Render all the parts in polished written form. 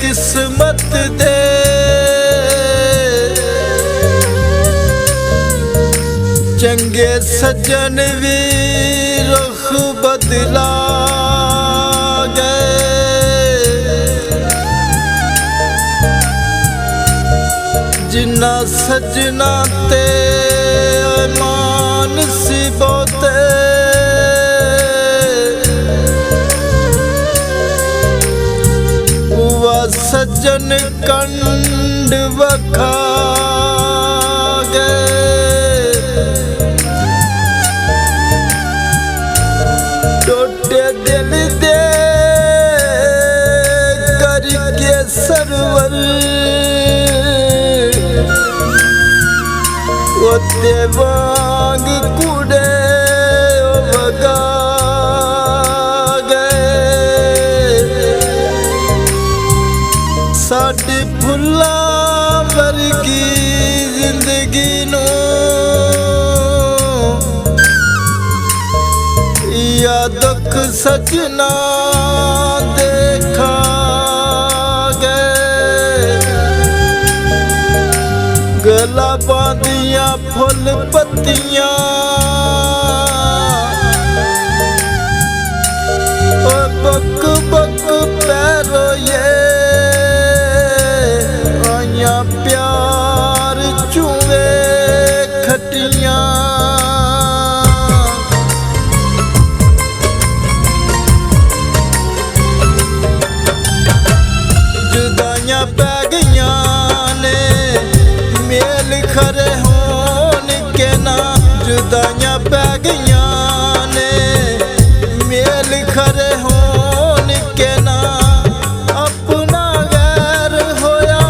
किस्मत दे चंगे सज्जन भी रुख बदला गए। जिन्ना सजना ते मान सी बहुते सज्जन कंड वखा गए। टोटे दिल दे करके सरवर ओते वांग कूड़े वगा साडी फुल्लां वर्गी जिंदगी नूं या दुख सजना देखा गए। गुलाबां दियां फुल पत्तियां बक बक पैरोए प्यार चूवे खटियां। जुदाइयां पै गईयां ने मेल खरे होन के ना। जुदाइयां पै गईयां ने मेल खरे होन के ना। अपना गैर होया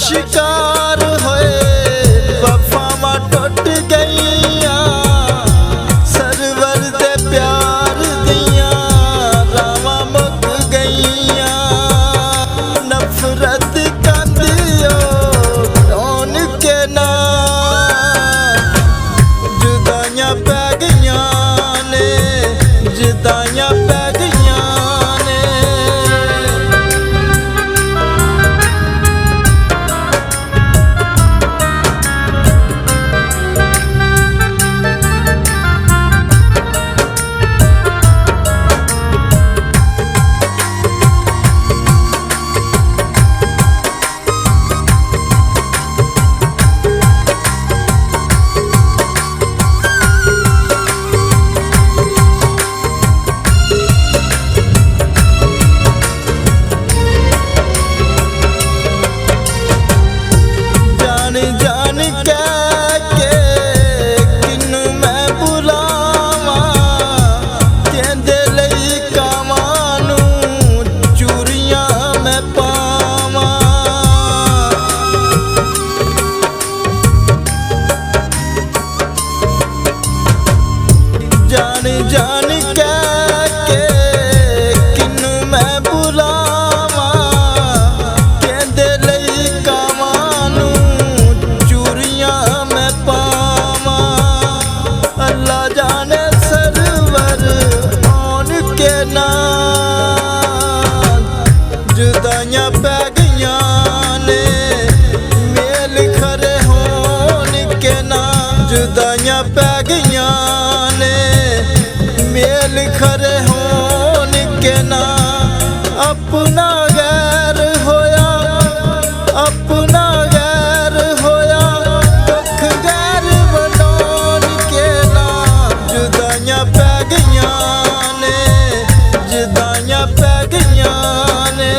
शिकार होए वफावां टुट गईयां सरवर दे प्यार दियां रावां मुक गईयां नफरत कंदियो कौन के ना जुदाइयां पै गईयां ने जुदाइयां पै गईयां ने जान कह के किनू मैं बुलावां कहंदे लई कावां नूं चूरियां मैं पावां जान जान कह के किनू मैं बुलावां कहंदे लई कावां नूं मैं पावां अल्लाह जाने सरवर कौन के ना जुदाइयां पै गईयां ने मेल खरे होन के ना जुदाइयां पै गईयां ने मेल खरे होन के ना अपना गैर होया अपना गैर होया जुदाइयां पै गईयां ने जुदाइयां पै गईयां ने